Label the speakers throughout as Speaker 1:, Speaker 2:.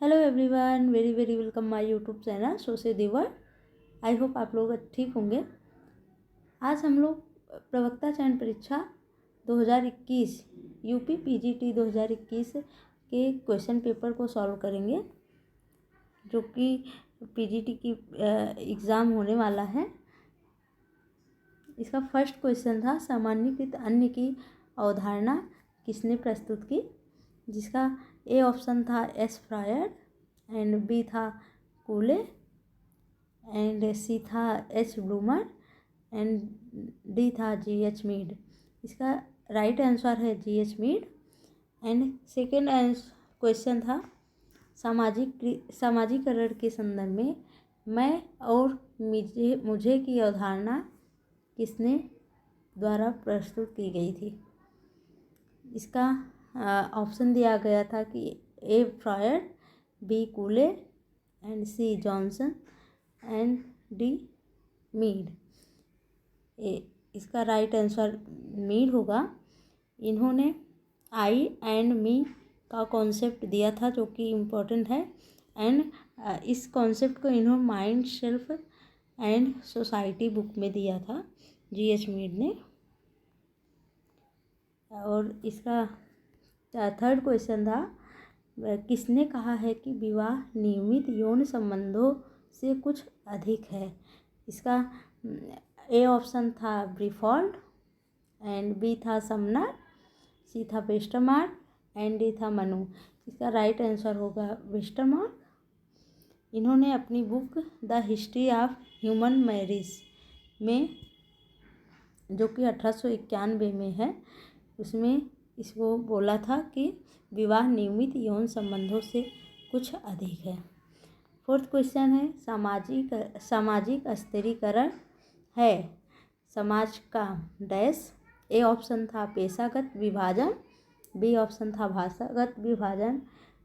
Speaker 1: Hello everyone, very very welcome my YouTube channel सोशे देवर। I hope आप लोग ठीक होंगे। आज हम लोग प्रवक्ता चयन परीक्षा 2021 यूपी पीजीटी 2021 के क्वेश्चन पेपर को सॉल्व करेंगे, जो कि पीजीटी की एग्ज़ाम होने वाला है। इसका फर्स्ट क्वेश्चन था, सामान्यीकृत अन्न की अवधारणा किसने प्रस्तुत की, जिसका ए ऑप्शन था एस फ्रायर एंड बी था कूले एंड सी था एच ब्लूमर एंड डी था जी एच मीड। इसका राइट आंसर है G H Mead. And second question था, सामाजिकरण के संदर्भ में मैं और मुझे की अवधारणा किसने द्वारा प्रस्तुत की गई थी। इसका ऑप्शन दिया गया था कि A Fryer, B Cooley and C Johnson and D Mead. इसका राइट आंसर मीड होगा। इन्होंने आई एंड मी का कॉन्सेप्ट दिया था, जो कि इम्पोर्टेंट है। एंड इस कॉन्सेप्ट को इन्होंने mind, self and society book में दिया था जी एच मीड ने। और इसका थर्ड क्वेश्चन था, किसने कहा है कि विवाह नियमित यौन संबंधों से कुछ अधिक है। इसका ए ऑप्शन था ब्रीफॉल्ड एंड बी था समनर, सी था वेस्टरमार्क एंड डी था मनु। इसका राइट आंसर होगा वेस्टरमार्क। इन्होंने अपनी book the history of human marriage में, जो कि 1891 में है, उसमें इसको बोला था कि विवाह नियमित यौन संबंधों से कुछ अधिक है। फोर्थ क्वेश्चन है, सामाजिक स्थिरीकरण है समाज का डैश। ए ऑप्शन था पेशागत विभाजन, बी ऑप्शन था भाषागत विभाजन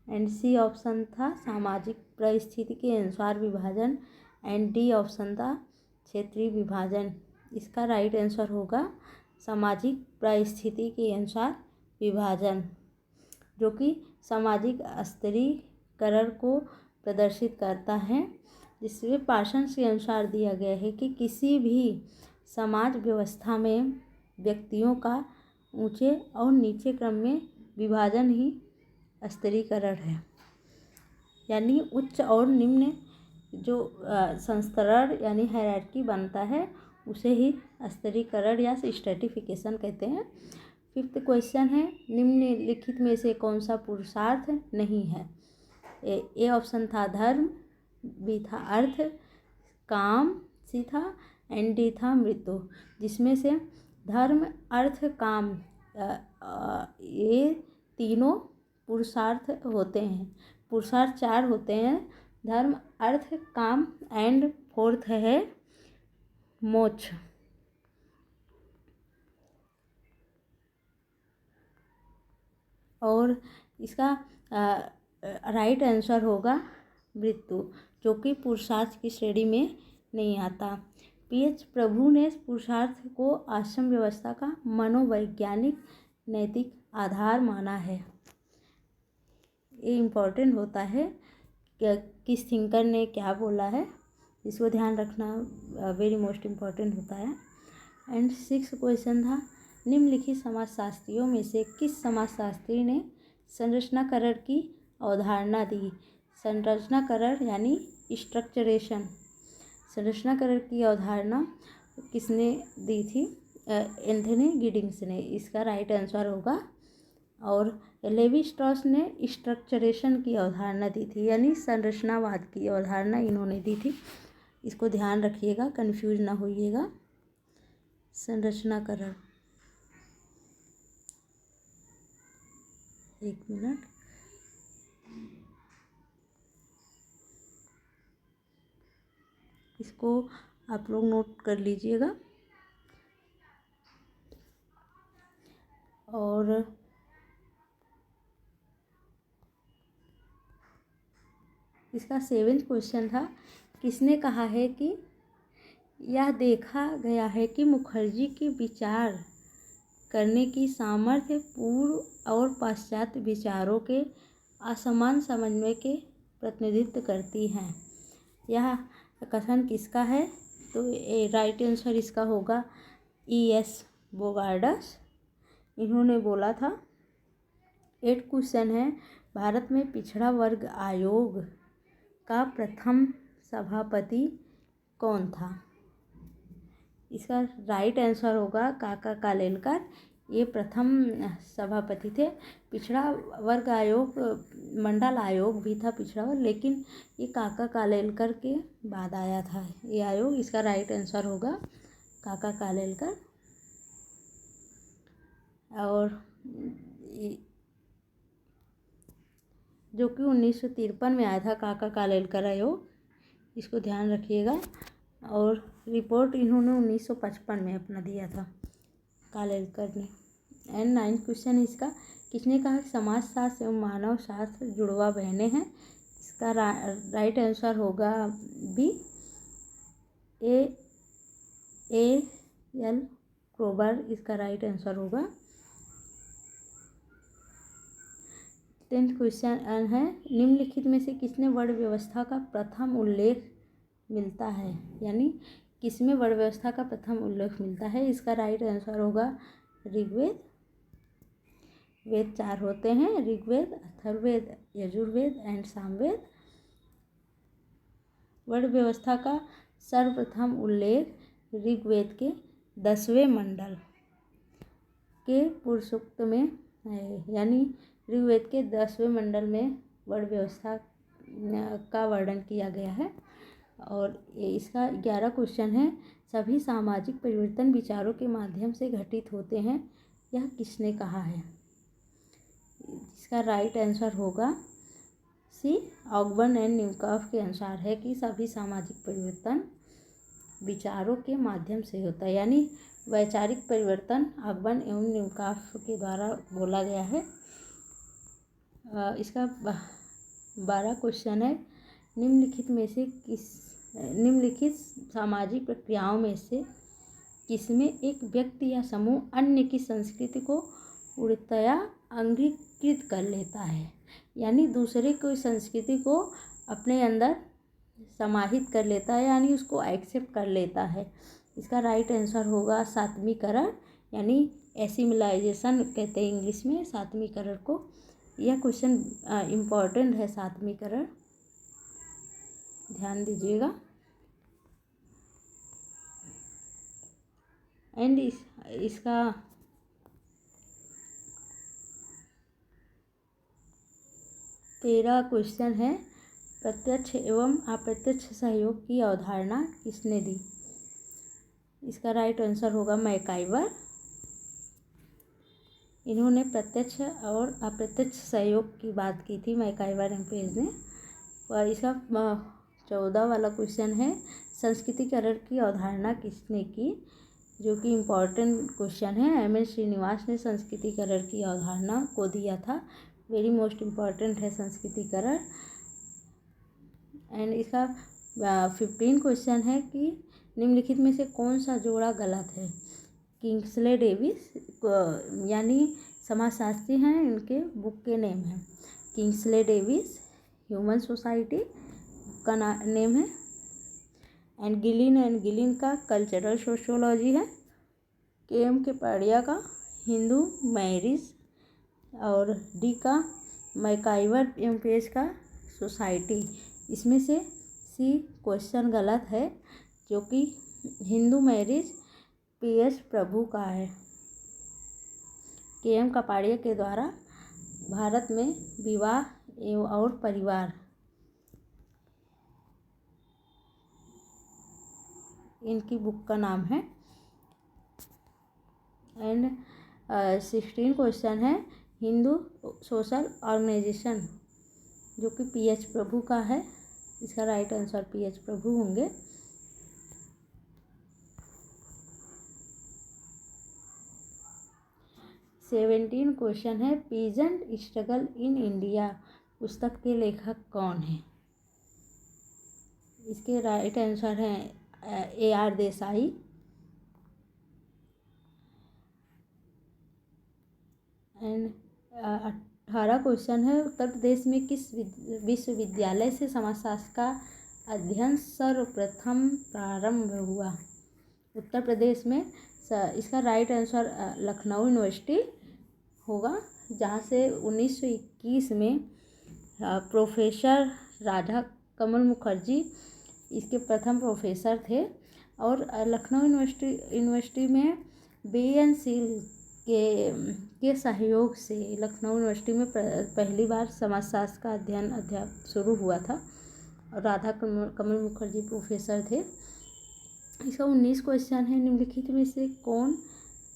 Speaker 1: एंड सी ऑप्शन था सामाजिक परिस्थिति के अनुसार विभाजन एंड डी ऑप्शन था क्षेत्रीय विभाजन। इसका राइट आंसर होगा सामाजिक परिस्थिति के अनुसार विभाजन, जो कि सामाजिक स्थिरीकरण को प्रदर्शित करता है, जिसमें पार्सन्स के अनुसार दिया गया है कि किसी भी समाज व्यवस्था में व्यक्तियों का ऊंचे और नीचे क्रम में विभाजन ही स्थिरीकरण है। यानी उच्च और निम्न जो संस्तरण यानी हायरार्की बनता है, उसे ही स्थिरीकरण या स्ट्रेटिफिकेशन कहते हैं। फिफ्थ क्वेश्चन है, निम्नलिखित में से कौन सा पुरुषार्थ नहीं है। ए ऑप्शन था धर्म, बी था अर्थ, काम, सी था एंड डी था मृत्यु। जिसमें से धर्म, अर्थ, काम ये तीनों पुरुषार्थ होते हैं। पुरुषार्थ 4 होते हैं, धर्म, अर्थ, काम एंड फोर्थ है मोक्ष। और इसका राइट आंसर होगा मृत्यु, जो कि पुरुषार्थ की श्रेणी में नहीं आता। पीएच प्रभु ने पुरुषार्थ को आश्रम व्यवस्था का मनोवैज्ञानिक नैतिक आधार माना है। ये इम्पोर्टेंट होता है कि किस थिंकर ने क्या बोला है, इसको ध्यान रखना वेरी मोस्ट इम्पॉर्टेंट होता है। एंड सिक्स्थ क्वेश्चन था, निम्नलिखित समाजशास्त्रियों में से किस समाजशास्त्री ने संरचनाकरण की अवधारणा दी। संरचनाकरण यानी स्ट्रक्चरेशन, संरचनाकरण की अवधारणा किसने दी थी। एंथनी गिडिंग्स ने। इसका राइट आंसर होगा। और लेवी स्ट्रॉस ने स्ट्रक्चरेशन की अवधारणा दी थी, यानी संरचनावाद की अवधारणा इन्होंने दी थी। इसको ध्यान रखिएगा, कंफ्यूज ना होइएगा। संरचनाकरण, एक मिनट, इसको आप लोग नोट कर लीजिएगा। और इसका 7वां क्वेश्चन था, किसने कहा है कि यह देखा गया है कि मुखर्जी के विचार करने की सामर्थ्य पूर्व और पाश्चात्य विचारों के असमान समन्वय के प्रतिनिधित्व करती हैं। यह कथन किसका है? तो राइट आंसर इसका होगा E.S. बोगार्डस, इन्होंने बोला था। 8 क्वेश्चन है, भारत में पिछड़ा वर्ग आयोग का प्रथम सभापति कौन था? इसका राइट आंसर होगा काका कालेलकर, ये प्रथम सभापति थे। पिछड़ा वर्ग आयोग, मंडल आयोग भी था पिछड़ा वर्ग, लेकिन ये काका कालेलकर के बाद आया था ये आयोग। इसका राइट आंसर होगा काका कालेलकर। और जो कि 1953 में आया था काका कालेलकर आयोग, इसको ध्यान रखिएगा। और रिपोर्ट इन्होंने 1955 में अपना दिया था कालेलकर ने। एंड 9th क्वेश्चन इसका, किसने कहा कि समाजशास्त्र एवं मानव शास्त्र जुड़वा बहनें हैं? इसका राइट आंसर होगा बी, A.L. क्रोबर, इसका राइट आंसर होगा। 10th क्वेश्चन है, निम्नलिखित में से किसने वर्ण व्यवस्था का प्रथम उल्लेख मिलता है? यानी किसमें वर्ण व्यवस्था का प्रथम उल्लेख मिलता है? इसका राइट आंसर होगा ऋग्वेद। वेद 4 होते हैं, ऋग्वेद, अथर्ववेद, यजुर्वेद एंड सामवेद। वर्ण व्यवस्था का सर्वप्रथम उल्लेख ऋग्वेद के 10वें मंडल के पुरुष सूक्त में है। यानी ऋग्वेद के 10वें मंडल में वर्ण व्यवस्था का वर्णन किया गया है। और इसका 11 क्वेश्चन है, सभी सामाजिक परिवर्तन विचारों के माध्यम से घटित होते हैं, यह किसने कहा है? इसका राइट आंसर होगा सी, ऑगबर्न एंड न्यूकॉफ के अनुसार है कि सभी सामाजिक परिवर्तन विचारों के माध्यम से होता है। यानी वैचारिक परिवर्तन ऑगबर्न एवं न्यूकॉफ के द्वारा बोला गया है। इसका 12 क्वेश्चन है, निम्नलिखित सामाजिक प्रक्रियाओं में से किसमें एक व्यक्ति या समूह अन्य की संस्कृति को पूर्णतया अंगीकृत कर लेता है? यानी दूसरे कोई संस्कृति को अपने अंदर समाहित कर लेता है, यानी उसको एक्सेप्ट कर लेता है। इसका राइट आंसर होगा सात्विकरण, यानी एसिमिलाइजेशन कहते हैं इंग्लिश में सात्विकरण को। यह क्वेश्चन इम्पॉर्टेंट है, सात्विकरण, ध्यान दीजिएगा। एंड इसका 13 क्वेश्चन है, प्रत्यक्ष एवं अप्रत्यक्ष सहयोग की अवधारणा किसने दी? इसका राइट आंसर होगा मैकाइवर, इन्होंने प्रत्यक्ष और अप्रत्यक्ष सहयोग की बात की थी मैकाइवर एंड पेज ने। और इसका 14 वाला क्वेश्चन है, संस्कृतिकरण की अवधारणा किसने की? जो कि इम्पॉर्टेंट क्वेश्चन है, M.N. श्रीनिवास ने संस्कृतिकरण की अवधारणा को दिया था। वेरी मोस्ट इम्पॉर्टेंट है संस्कृतिकरण। एंड इसका 15 क्वेश्चन है कि निम्नलिखित में से कौन सा जोड़ा गलत है? किंग्सले डेविस, यानी समाजशास्त्री हैं, इनके बुक के नेम हैं किंग्सले डेविस, ह्यूमन सोसाइटी का नेम है। एंड गिलिन का कल्चरल सोशियोलॉजी है। KM केपाड़िया का हिंदू मैरिज, और डी का मैकाइवर एम पेज का सोसाइटी। इसमें से सी क्वेश्चन गलत है, जो कि हिंदू मैरिज PS प्रभु का है। KM कपाड़िया के द्वारा भारत में विवाह एवं और परिवार, इनकी बुक का नाम है। एंड 16 क्वेश्चन है, हिंदू सोशल ऑर्गेनाइजेशन, जो कि PH प्रभु का है। इसका राइट आंसर PH प्रभु होंगे। सेवेंटीन क्वेश्चन है, पीजेंट स्ट्रगल इन इंडिया पुस्तक के लेखक कौन है? इसके राइट आंसर हैं AR देसाई। एंड 18 क्वेश्चन है। उत्तर प्रदेश में किस विश्वविद्यालय से समाजशास्त्र का अध्ययन सर्वप्रथम प्रारंभ हुआ? उत्तर प्रदेश में इसका राइट आंसर लखनऊ यूनिवर्सिटी होगा, जहाँ से 1921 में प्रोफेसर राधा कमल मुखर्जी इसके प्रथम प्रोफेसर थे। और लखनऊ यूनिवर्सिटी में BN के सहयोग से लखनऊ यूनिवर्सिटी में पहली बार समाजशास्त्र का अध्ययन शुरू हुआ था और राधा कमल मुखर्जी प्रोफेसर थे। इसका 19 क्वेश्चन है, निम्नलिखित में से कौन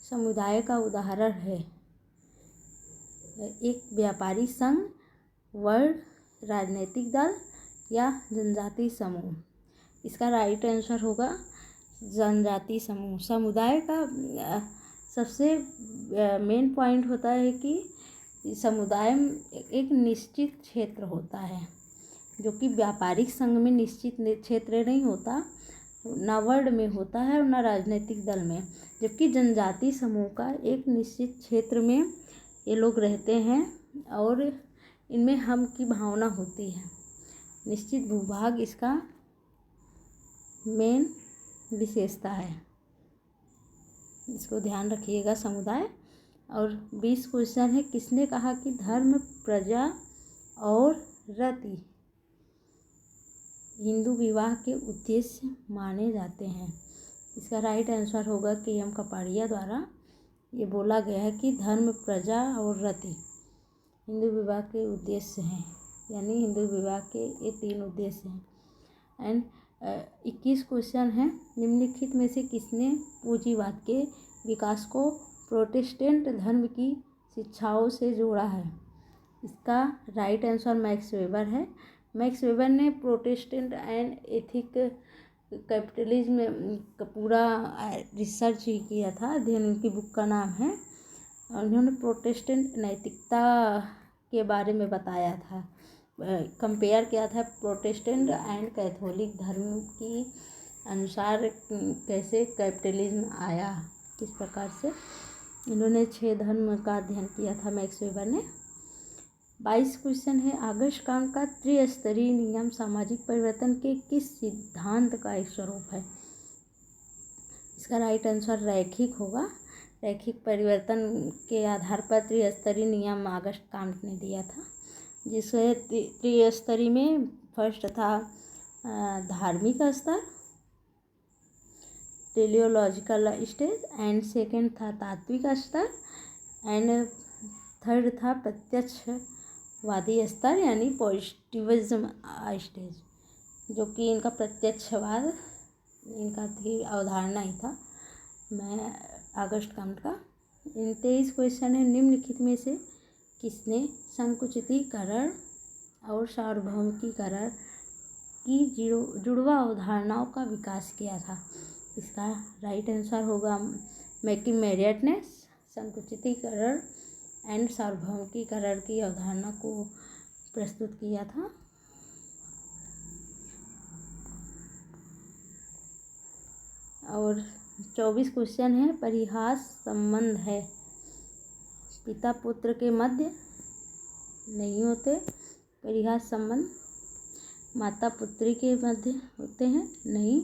Speaker 1: समुदाय का उदाहरण है? एक व्यापारी संघ, वर्ण, राजनीतिक दल या जनजाति समूह? इसका राइट आंसर होगा जनजाति समूह। समुदाय का सबसे मेन पॉइंट होता है कि समुदाय एक निश्चित क्षेत्र होता है, जो कि व्यापारिक संघ में निश्चित क्षेत्र नहीं होता, ना वर्ण में होता है और ना राजनीतिक दल में। जबकि जनजाति समूह का एक निश्चित क्षेत्र में ये लोग रहते हैं और इनमें हम की भावना होती है। निश्चित भूभाग इसका मेन विशेषता है, इसको ध्यान रखिएगा समुदाय। और 20 क्वेश्चन है, किसने कहा कि धर्म, प्रजा और रति हिंदू विवाह के उद्देश्य माने जाते हैं? इसका राइट आंसर होगा KM कपाड़िया द्वारा ये बोला गया है कि धर्म, प्रजा और रति हिंदू विवाह के उद्देश्य हैं, यानी हिंदू विवाह के ये 3 उद्देश्य हैं। एंड 21 क्वेश्चन है, निम्नलिखित में से किसने पूंजीवाद के विकास को प्रोटेस्टेंट धर्म की शिक्षाओं से जोड़ा है? इसका राइट आंसर मैक्स वेबर है। मैक्स वेबर ने प्रोटेस्टेंट एंड एथिक कैपिटलिज्म का पूरा रिसर्च ही किया था, अध्ययन उनकी बुक का नाम है। और उन्होंने प्रोटेस्टेंट नैतिकता के बारे में बताया था, कंपेयर किया था प्रोटेस्टेंट एंड कैथोलिक धर्म की अनुसार कैसे कैपिटलिज्म आया, किस प्रकार से। इन्होंने 6 धर्म का अध्ययन किया था मैक्स वेबर ने। 22 क्वेश्चन है, आगस्ट क्रांति का त्रिस्तरीय नियम सामाजिक परिवर्तन के किस सिद्धांत का एक स्वरूप है? इसका राइट आंसर रैखिक होगा। रैखिक परिवर्तन के आधार पर त्रिस्तरीय नियम आगस्ट क्रांति ने दिया था, जिसमें त्रिस्तरीय में फर्स्ट था धार्मिक स्तर, टेलियोलॉजिकल स्टेज, एंड सेकंड था तात्विक स्तर, एंड थर्ड था प्रत्यक्षवादी स्तर यानी पॉजिटिविज्म स्टेज, जो कि इनका प्रत्यक्षवाद इनका थी अवधारणा ही था मैं आगस्ट क्रांति का। 23 क्वेश्चन है, निम्नलिखित में से किसने संकुचितीकरण और सार्वभौमिकीकरण की जुड़वा अवधारणाओं का विकास किया था? इसका राइट आंसर होगा मैकी मैरियट ने संकुचितीकरण एंड सार्वभौमिकीकरण की अवधारणा को प्रस्तुत किया था। और 24 क्वेश्चन है, परिहास संबंध है पिता पुत्र के मध्य नहीं होते। परिहास संबंध माता पुत्री के मध्य होते हैं, नहीं,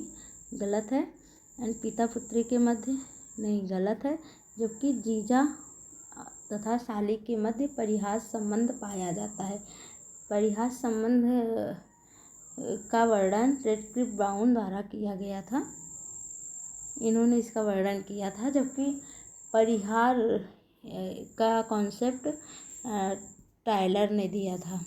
Speaker 1: गलत है। एंड पिता पुत्री के मध्य नहीं, गलत है। जबकि जीजा तथा साली के मध्य परिहास संबंध पाया जाता है। परिहास संबंध का वर्णन रेडक्लिफ ब्राउन द्वारा किया गया था, इन्होंने इसका वर्णन किया था। जबकि परिहार का कॉन्सेप्ट टायलर ने दिया था।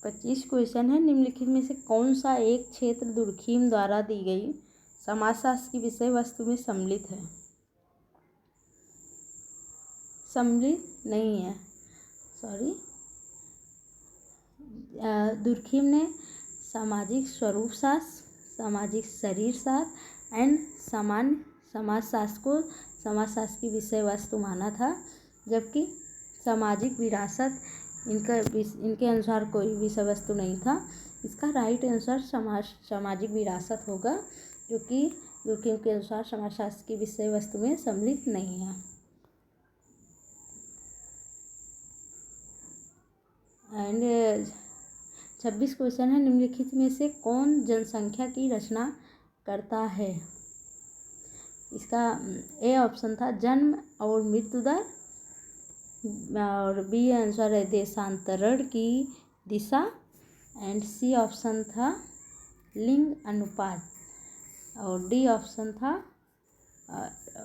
Speaker 1: 25 क्वेश्चन है, निम्नलिखित में से कौन सा एक क्षेत्र दुर्खीम द्वारा दी गई समाजशास्त्र की विषय वस्तु में सम्मिलित है? सम्मिलित नहीं है, सॉरी। दुर्खीम ने सामाजिक स्वरूप शास्त्र, सामाजिक शरीर शास्त्र एंड सामान्य समाजशास्त्र को समाजशास्त्र की विषय वस्तु माना था। जबकि सामाजिक विरासत इनके अनुसार कोई विषय वस्तु नहीं था। इसका राइट आंसर सामाजिक विरासत होगा, जो कि दुर्खीम के अनुसार समाजशास्त्र की विषय वस्तु में सम्मिलित नहीं है। एंड 26 क्वेश्चन है, निम्नलिखित में से कौन जनसंख्या की रचना करता है? इसका ए ऑप्शन था जन्म और मृत्यु दर, और बी आंसर है देशांतरण की दिशा, एंड सी ऑप्शन था लिंग अनुपात, और डी ऑप्शन था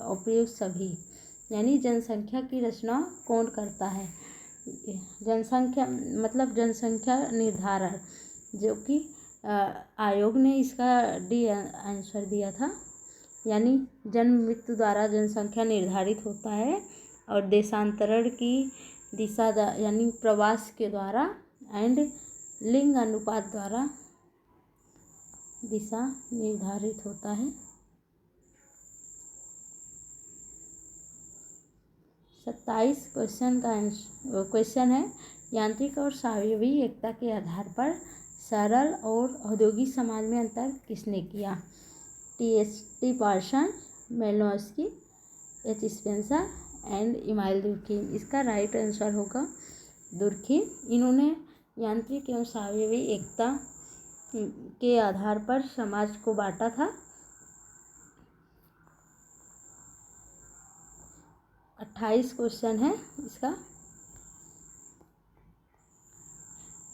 Speaker 1: उपयुक्त सभी। यानी जनसंख्या की रचना कौन करता है? जनसंख्या मतलब जनसंख्या निर्धारण, जो कि आयोग ने इसका डी आंसर दिया था। यानी जन्म मृत्यु द्वारा जनसंख्या निर्धारित होता है, और देशांतरण की दिशा यानी प्रवास के द्वारा, एंड लिंग अनुपात द्वारा दिशा निर्धारित होता है। 27 क्वेश्चन है, यांत्रिक और सावयवी एकता के आधार पर सरल और औद्योगिक समाज में अंतर किसने किया? T Parson, Malinowski, H Spencer and Emile Durkheim. इसका राइट आंसर होगा दुर्खीम। इन्होंने यांत्रिक एवं सावयवी एकता के आधार पर समाज को बांटा था। 28 क्वेश्चन है इसका,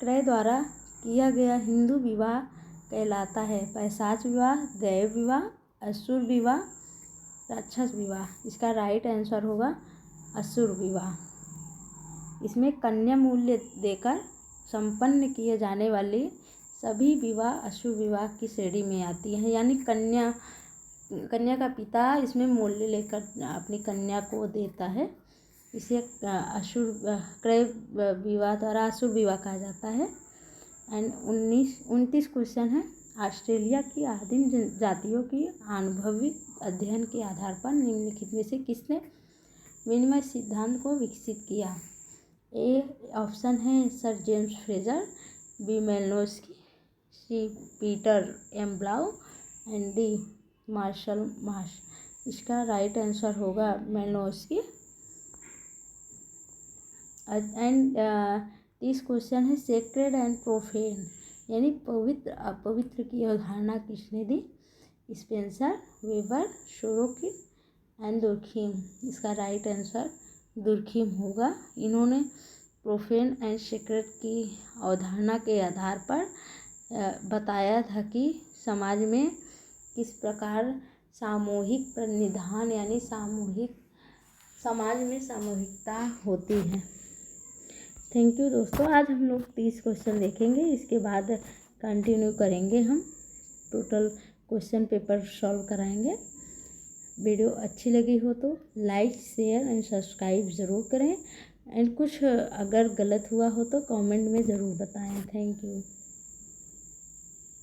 Speaker 1: क्रय द्वारा किया गया हिंदू विवाह कहलाता है? पैशाच विवाह, दैव विवाह, असुर विवाह, राक्षस विवाह। इसका राइट आंसर होगा असुर विवाह। इसमें कन्या मूल्य देकर संपन्न किए जाने वाले सभी विवाह असुर विवाह की श्रेणी में आती हैं। यानी कन्या का पिता इसमें मूल्य लेकर अपनी कन्या को देता है, इसे असुर क्रय विवाह द्वारा असुर विवाह कहा जाता है। एंड 29 क्वेश्चन है, ऑस्ट्रेलिया की आदिम जातियों की आनुभविक अध्ययन के आधार पर निम्नलिखित में से किसने विनिमय सिद्धांत को विकसित किया? ए ऑप्शन है Sir James Frazer, B Malinowski, C Peter M Blau, and D Marshall Marsh. इसका राइट आंसर होगा मेलिनोव्स्की। एंड 30 क्वेश्चन है, सेक्रेड एंड प्रोफेन यानी पवित्र अपवित्र की अवधारणा किसने दी? Spencer, Weber, Sorokin and Durkheim. इसका राइट आंसर दुर्खीम होगा। इन्होंने प्रोफेन एंड सेक्रेड की अवधारणा के आधार पर बताया था कि समाज में किस प्रकार सामूहिक प्रणिधान यानी समाज में सामूहिकता होती है। थैंक यू दोस्तों। आज हम लोग 30 क्वेश्चन देखेंगे, इसके बाद कंटिन्यू करेंगे, हम टोटल क्वेश्चन पेपर सॉल्व कराएंगे। वीडियो अच्छी लगी हो तो लाइक, शेयर एंड सब्सक्राइब ज़रूर करें, एंड कुछ अगर गलत हुआ हो तो कमेंट में ज़रूर बताएं। Thank you.